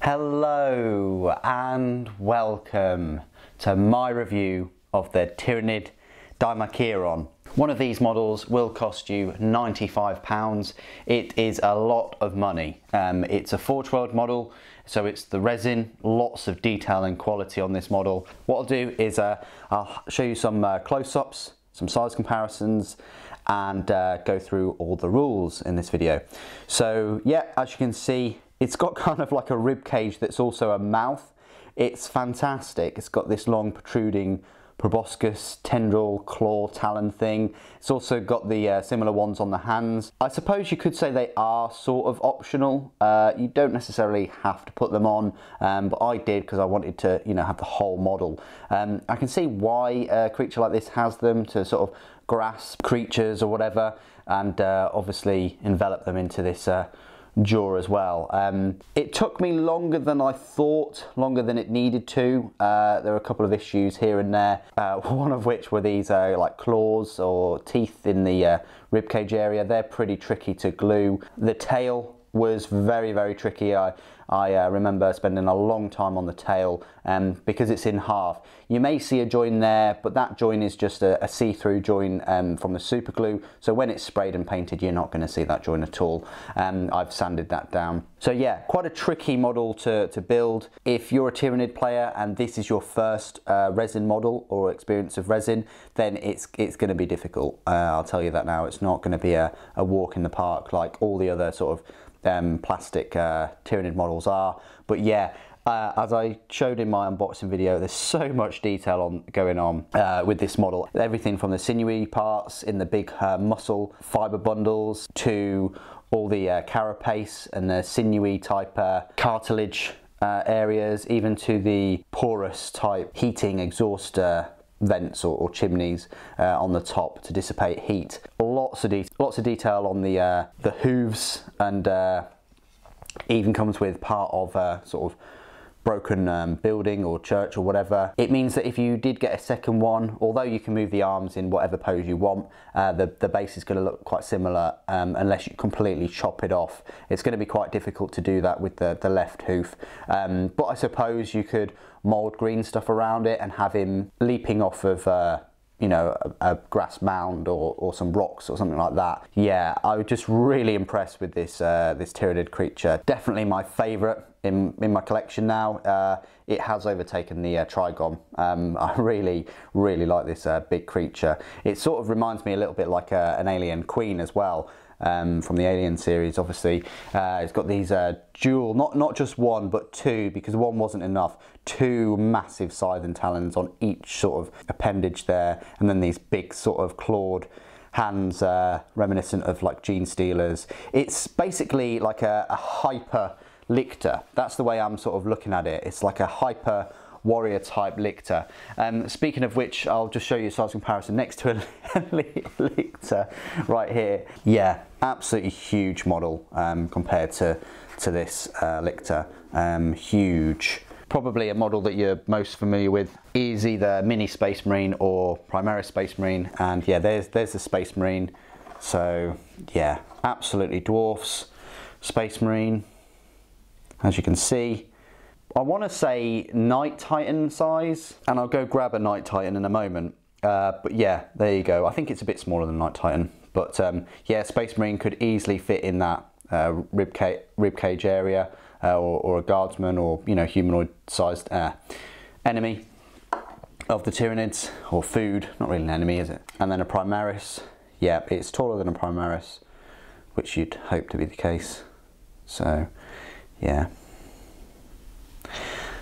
Hello and welcome to my review of the Tyranid Dimachaeron. One of these models will cost you £95. It is a lot of money. It's a Forge World model, so it's the resin, lots of detail and quality on this model. What I'll do is I'll show you some close-ups, some size comparisons, and go through all the rules in this video. So yeah, as you can see, it's got kind of like a rib cage that's also a mouth. It's fantastic. It's got this long protruding proboscis, tendril, claw, talon thing. It's also got the similar ones on the hands. I suppose you could say they are sort of optional. You don't necessarily have to put them on, but I did because I wanted to, have the whole model. I can see why a creature like this has them, to sort of grasp creatures or whatever, and obviously envelop them into this jaw as well. It took me longer than I thought, longer than it needed to. There were a couple of issues here and there, one of which were these like claws or teeth in the ribcage area. They're pretty tricky to glue. The tail was very, very tricky. I remember spending a long time on the tail because it's in half. You may see a join there, but that join is just a see-through join from the super glue. So when it's sprayed and painted, you're not going to see that join at all. I've sanded that down. So yeah, quite a tricky model to build. If you're a Tyranid player and this is your first resin model or experience of resin, then it's going to be difficult. I'll tell you that now. It's not going to be a walk in the park like all the other sort of plastic Tyranid models are. But yeah, as I showed in my unboxing video, there's so much detail going on with this model. Everything from the sinewy parts in the big muscle fiber bundles to all the carapace and the sinewy type cartilage areas, even to the porous type heating exhaust vents or chimneys on the top to dissipate heat. Lots of detail on the hooves, and even comes with part of a sort of broken building or church or whatever. It means that if you did get a second one, although you can move the arms in whatever pose you want, the base is going to look quite similar unless you completely chop it off. It's going to be quite difficult to do that with the left hoof. But I suppose you could mould green stuff around it and have him leaping off of a grass mound or some rocks or something like that. Yeah, I was just really impressed with this this Tyranid creature. Definitely my favourite in my collection now. It has overtaken the Trigon. I really like this big creature. It sort of reminds me a little bit like an alien queen as well. From the Alien series, obviously. It's got these dual, not just one, but two, because one wasn't enough, two massive scythe and talons on each sort of appendage there, and then these big sort of clawed hands reminiscent of like Gene Stealers. It's basically like a hyper lictor. That's the way I'm sort of looking at it. It's like a hyper warrior type lictor. Speaking of which, I'll just show you a size comparison next to a lictor right here. Yeah, absolutely huge model compared to this lictor. Huge. Probably a model that you're most familiar with is either Mini Space Marine or Primaris Space Marine, and yeah, there's the Space Marine. So yeah, absolutely dwarfs Space Marine, as you can see. I want to say Knight Titan size, and I'll go grab a Knight Titan in a moment. But yeah, there you go. I think it's a bit smaller than Knight Titan, but yeah, Space Marine could easily fit in that rib cage area, or a guardsman, or humanoid sized enemy of the Tyranids, or food. Not really an enemy, is it? And then a Primaris. Yeah, it's taller than a Primaris, which you'd hope to be the case. So yeah.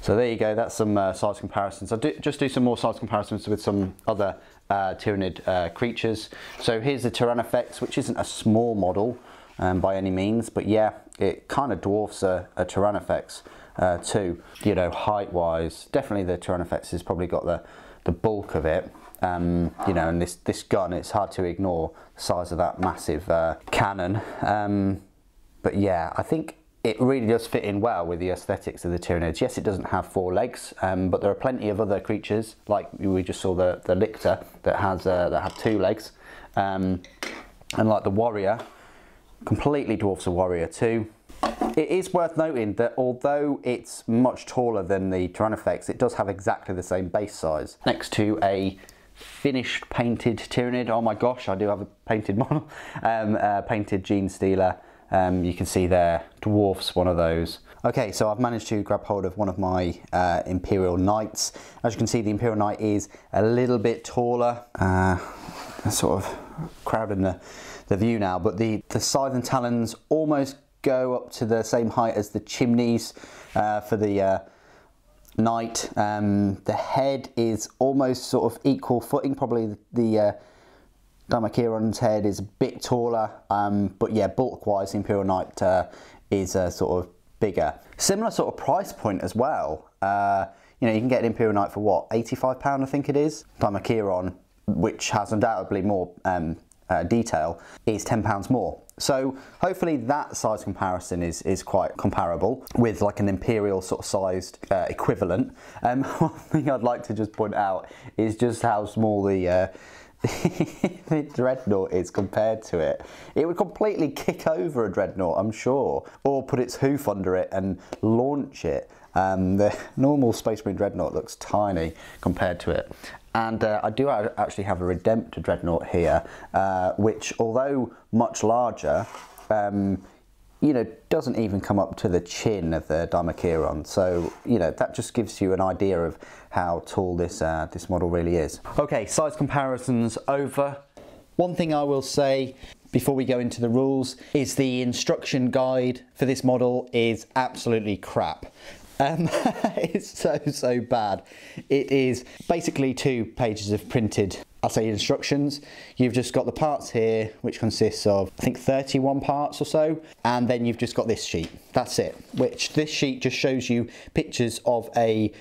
So there you go, that's some size comparisons. I'll just do some more size comparisons with some other Tyranid creatures. So here's the Tyranofex, which isn't a small model by any means, but yeah, it kind of dwarfs a Tyranofex too, height wise. Definitely the Tyranofex has probably got the bulk of it. And this gun, it's hard to ignore the size of that massive cannon. But yeah, I think it really does fit in well with the aesthetics of the Tyranids. Yes, it doesn't have 4 legs, but there are plenty of other creatures, like we just saw the lictor that have 2 legs, and like the warrior, completely dwarfs a warrior too. It is worth noting that although it's much taller than the Tyranid, it does have exactly the same base size. Next to a finished painted Tyranid. Oh my gosh, I do have a painted model. Painted Gene Stealer. You can see there, dwarfs one of those. Okay, so I've managed to grab hold of one of my Imperial Knights. As you can see, the Imperial Knight is a little bit taller. Sort of crowding the view now, but the scythe and talons almost go up to the same height as the chimneys for the Knight. The head is almost sort of equal footing. Probably the Dimachaeron's head is a bit taller, but yeah, bulk wise the Imperial Knight is sort of bigger. Similar sort of price point as well. You know, you can get an Imperial Knight for what, £85 I think it is. Dimachaeron, which has undoubtedly more detail, is £10 more. So hopefully that size comparison is quite comparable with like an Imperial sort of sized equivalent. One thing I'd like to just point out is just how small the the Dreadnought is compared to it. It would completely kick over a Dreadnought, I'm sure, or put its hoof under it and launch it. The normal Space Marine Dreadnought looks tiny compared to it. And I do actually have a Redemptor Dreadnought here, which, although much larger, you know, doesn't even come up to the chin of the Dimachaeron. So, you know, that just gives you an idea of how tall this this model really is. Okay, size comparisons over. One thing I will say before we go into the rules is the instruction guide for this model is absolutely crap. It's so bad. It is basically 2 pages of printed, I'll say, instructions. You've just got the parts here, which consists of, I think, 31 parts or so, and then you've just got this sheet. That's it. Which this sheet just shows you pictures of a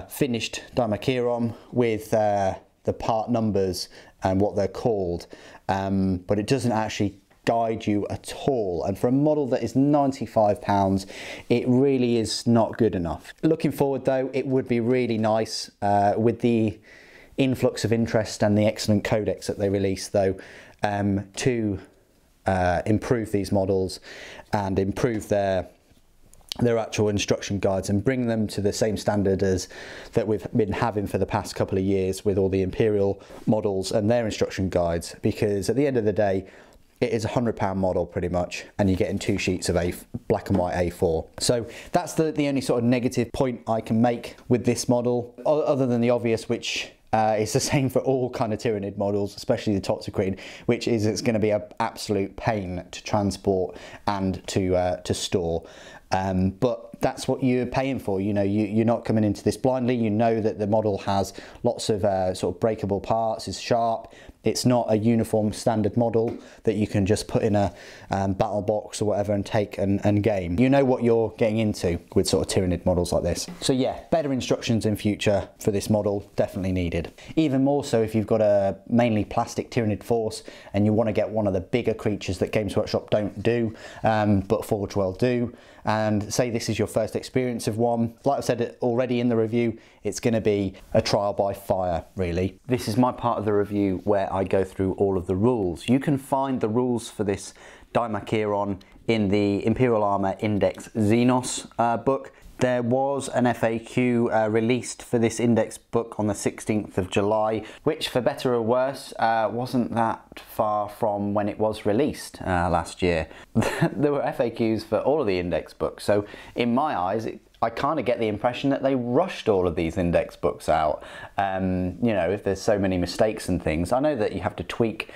finished Dimachaeron with the part numbers and what they're called, but it doesn't actually guide you at all, and for a model that is £95, it really is not good enough. Looking forward though, it would be really nice with the influx of interest and the excellent codex that they release though, to improve these models and improve their actual instruction guides and bring them to the same standard as that we've been having for the past couple of years with all the Imperial models and their instruction guides, because at the end of the day it is a £100 model pretty much, and you're getting 2 sheets of black and white A4. So that's the only sort of negative point I can make with this model, other than the obvious, which is the same for all kind of Tyranid models, especially the Toxicrene, which is it's going to be an absolute pain to transport and to store. But that's what you're paying for. You know, you're not coming into this blindly. You know that the model has lots of sort of breakable parts, is sharp. It's not a uniform standard model that you can just put in a battle box or whatever and take and game. You know what you're getting into with sort of Tyranid models like this. So yeah, better instructions in future for this model, definitely needed. Even more so if you've got a mainly plastic Tyranid force and you want to get one of the bigger creatures that Games Workshop don't do, but Forge World do, and say this is your first experience of one. Like I said already in the review, it's going to be a trial by fire, really. This is my part of the review where I go through all of the rules. You can find the rules for this Dimachaeron in the Imperial Armour Index Xenos book. There was an FAQ released for this index book on the 16th of July, which, for better or worse, wasn't that far from when it was released last year. There were FAQs for all of the index books, so in my eyes, I kind of get the impression that they rushed all of these index books out. You know, if there's so many mistakes and things. I know that you have to tweak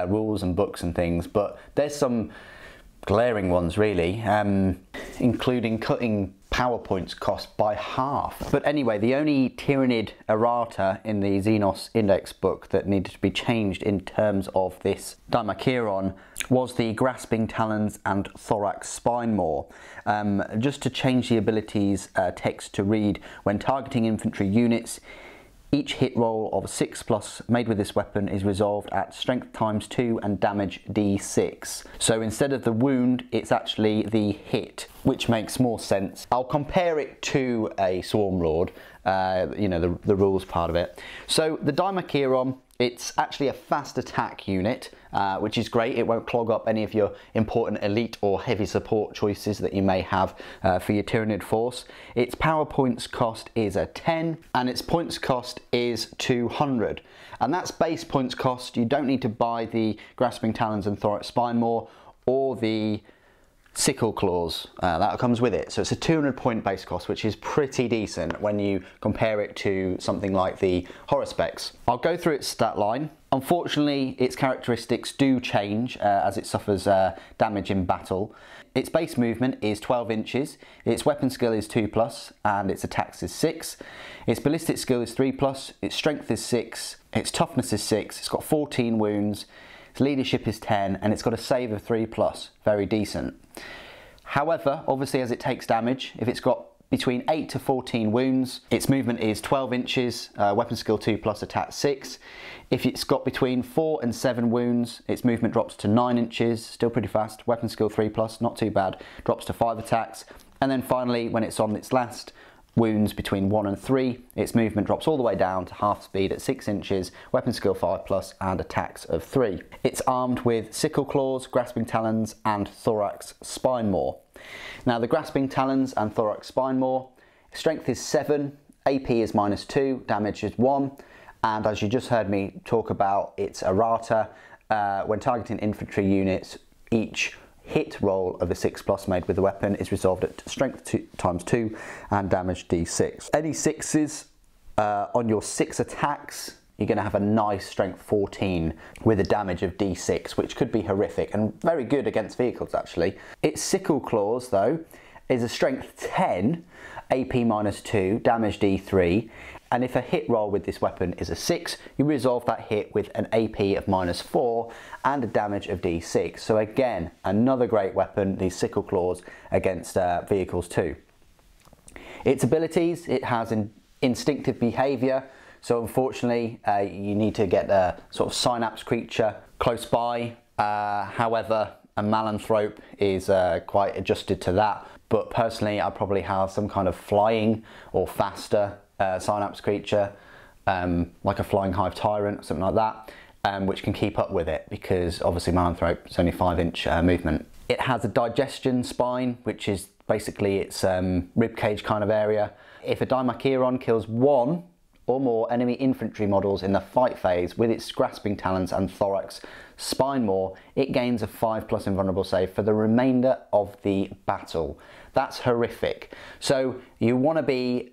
rules and books and things, but there's some glaring ones really, including cutting PowerPoint's cost by half. But anyway, the only Tyranid errata in the Xenos Index book that needed to be changed in terms of this Dimachaeron was the Grasping Talons and Thorax Spine Maw. Just to change the abilities text to read, when targeting infantry units, each hit roll of 6+ made with this weapon is resolved at strength ×2 and damage d6. So instead of the wound, it's actually the hit, which makes more sense. I'll compare it to a Swarm Lord, you know, the rules part of it. So the Dimachaeron It's actually a fast attack unit, which is great. It won't clog up any of your important elite or heavy support choices that you may have for your Tyranid force. Its power points cost is a 10 and its points cost is 200. And that's base points cost. You don't need to buy the Grasping Talons and Thorax Spine Maw or the Sickle Claws that comes with it. So it's a 200 point base cost, which is pretty decent when you compare it to something like the Horror Specs. I'll go through its stat line. Unfortunately, its characteristics do change as it suffers damage in battle. Its base movement is 12 inches, its weapon skill is 2+, and its attacks is 6. Its ballistic skill is 3+, its strength is 6, its toughness is 6, it's got 14 wounds, its leadership is 10, and it's got a save of 3+, very decent. However, obviously as it takes damage, if it's got between 8 to 14 wounds, its movement is 12 inches, weapon skill 2+, attack 6. If it's got between 4 and 7 wounds, its movement drops to 9 inches, still pretty fast, weapon skill 3+, not too bad, drops to 5 attacks. And then finally, when it's on its last wounds between 1 and 3, its movement drops all the way down to half speed at 6 inches, weapon skill 5+, and attacks of 3. It's armed with Sickle Claws, Grasping Talons, and Thorax Spine Maw. Now the Grasping Talons and Thorax Spine Maw, strength is 7, AP is -2, damage is 1, and as you just heard me talk about, its errata, when targeting infantry units, each hit roll of a 6+ made with the weapon is resolved at strength ×2 and damage d6. Any 6s on your 6 attacks, you're going to have a nice strength 14 with a damage of d6, which could be horrific and very good against vehicles actually. Its Sickle Claws though is a strength 10, AP -2, damage d3, and if a hit roll with this weapon is a 6, you resolve that hit with an AP of -4 and a damage of d6. So again, another great weapon, these Sickle Claws, against vehicles too. Its abilities, it has an instinctive behaviour, so unfortunately you need to get a sort of synapse creature close by. However, a Malanthrope is quite adjusted to that, but personally I probably have some kind of flying or faster synapse creature, like a Flying Hive Tyrant or something like that, which can keep up with it, because obviously Malanthrope is only 5-inch movement. It has a digestion spine, which is basically its ribcage kind of area. If a Dimachaeron kills 1 or more enemy infantry models in the fight phase with its Grasping Talons and Thorax Spine Maw, it gains a 5+ invulnerable save for the remainder of the battle. That's horrific. So you want to be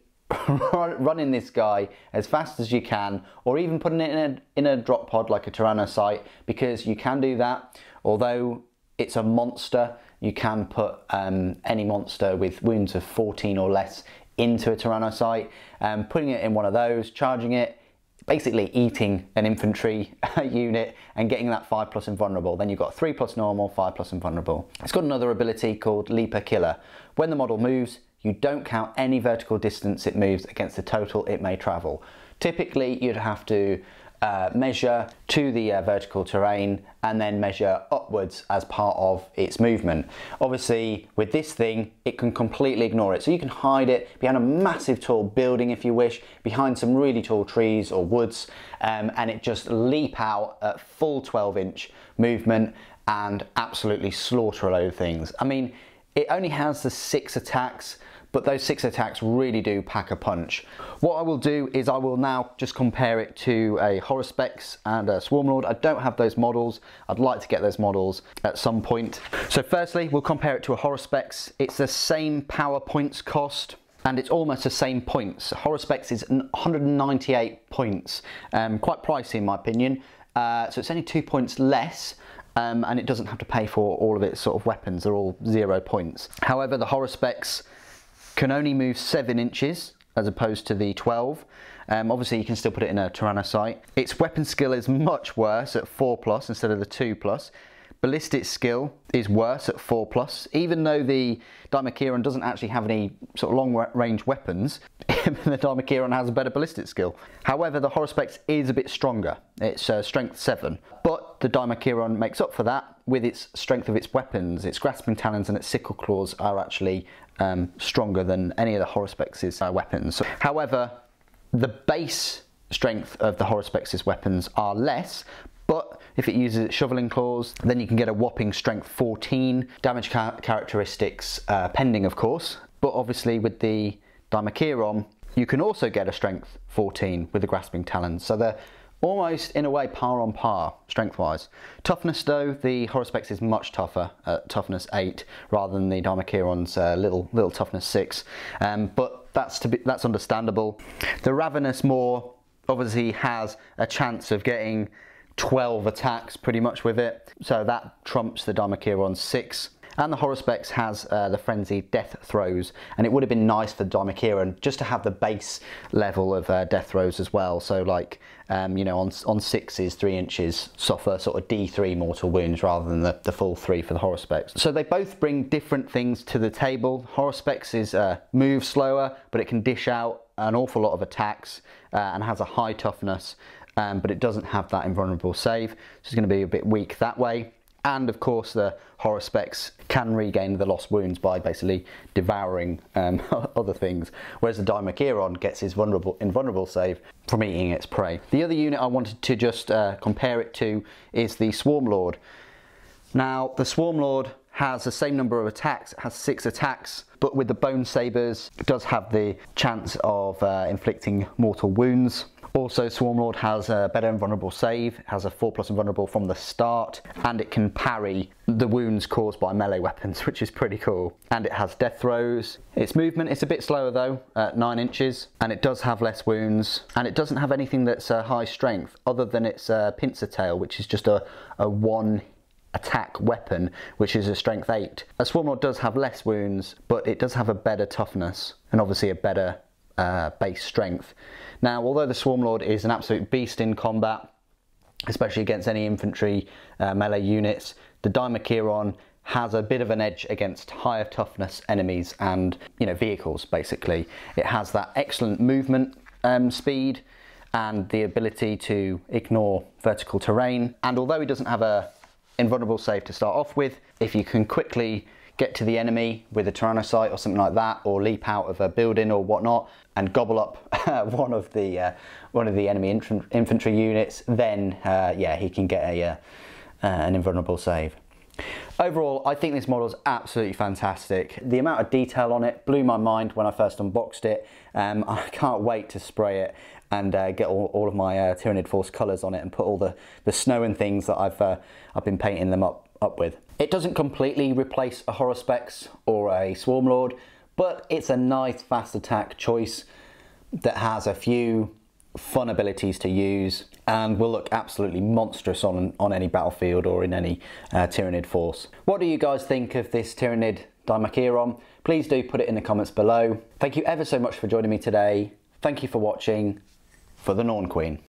running this guy as fast as you can, or even putting it in a drop pod like a Tyrannocyte, because you can do that. Although it's a monster, you can put any monster with wounds of 14 or less into a Tyrannocyte, putting it in one of those, charging it, basically eating an infantry unit and getting that 5+ invulnerable. Then you've got 3+ normal, 5+ invulnerable. It's got another ability called Leaper Killer. When the model moves, you don't count any vertical distance it moves against the total it may travel. Typically you'd have to measure to the vertical terrain and then measure upwards as part of its movement. Obviously with this thing it can completely ignore it, so you can hide it behind a massive tall building if you wish, behind some really tall trees or woods, and it just leap out at full 12-inch movement and absolutely slaughter a load of things. I mean, it only has the 6 attacks, but those 6 attacks really do pack a punch. What I will do is I will now just compare it to a Horror Specs and a Swarmlord. I don't have those models. I'd like to get those models at some point. So firstly, we'll compare it to a Horror Specs. It's the same power points cost, and it's almost the same points. Horror Specs is 198 points, quite pricey in my opinion. So it's only 2 points less, and it doesn't have to pay for all of its sort of weapons. They're all 0 points. However, the Horror Specs can only move 7 inches as opposed to the 12. Obviously you can still put it in a Tyrannocyte. Its weapon skill is much worse at 4+ instead of the 2+. Ballistic skill is worse at 4+, even though the Dimachaeron doesn't actually have any sort of long range weapons. The Dimachaeron has a better ballistic skill. However, the Horror Specs is a bit stronger. It's strength 7, but the Dimachaeron makes up for that with its strength of its weapons. Its Grasping Talons and its Sickle Claws are actually stronger than any of the Horror Specs' weapons. However, the base strength of the Horospex's weapons are less, but if it uses its shoveling claws, then you can get a whopping strength 14. Damage characteristics pending, of course, but obviously with the Dimachaeron, you can also get a strength 14 with the grasping talons. So they're almost, in a way, par on par, strength-wise. Toughness, though, the Horospex is much tougher at toughness 8 rather than the Dimachaeron's little toughness 6. But that's understandable. The Ravenous Maw obviously has a chance of getting 12 attacks pretty much with it, so that trumps the Dimachaeron's 6. And the Horospex has the Frenzied Death Throws, and it would have been nice for Dimachaeron just to have the base level of Death Throws as well. So like, you know, on 6s, 3 inches, suffer sort of D3 mortal wounds rather than the full 3 for the Horospex. So they both bring different things to the table. Horospex is moves slower, but it can dish out an awful lot of attacks and has a high toughness, but it doesn't have that invulnerable save, so it's going to be a bit weak that way. And of course the Horospex can regain the lost wounds by basically devouring other things, whereas the Dimachaeron gets his invulnerable save from eating its prey. The other unit I wanted to just compare it to is the Swarm Lord. Now the Swarm Lord has the same number of attacks, it has 6 attacks, but with the Bone Sabres it does have the chance of inflicting mortal wounds. Also, Swarm Lord has a better invulnerable save, it has a 4+ invulnerable from the start, and it can parry the wounds caused by melee weapons, which is pretty cool. And it has Death Throws. Its movement is a bit slower though, at 9 inches, and it does have less wounds, and it doesn't have anything that's high strength, other than its Pincer Tail, which is just a 1 attack weapon, which is a strength 8. A Swarm Lord does have less wounds, but it does have a better toughness, and obviously a better base strength. Now, although the Swarm Lord is an absolute beast in combat, especially against any infantry melee units, the Dimachaeron has a bit of an edge against higher toughness enemies and, you know, vehicles basically. It has that excellent movement speed and the ability to ignore vertical terrain, and although he doesn't have a invulnerable save to start off with, if you can quickly get to the enemy with a Tyrannocyte or something like that, or leap out of a building or whatnot and gobble up one of the enemy infantry units, then yeah, he can get an invulnerable save. Overall, I think this model is absolutely fantastic. The amount of detail on it blew my mind when I first unboxed it. I can't wait to spray it and get all of my Tyranid Force colours on it and put all the snow and things that I've been painting them up with. It doesn't completely replace a Horospex or a Swarm Lord, but it's a nice fast attack choice that has a few fun abilities to use and will look absolutely monstrous on any battlefield or in any Tyranid force. What do you guys think of this Tyranid Dimachaeron? Please do put it in the comments below. Thank you ever so much for joining me today. Thank you for watching. For the Norn Queen.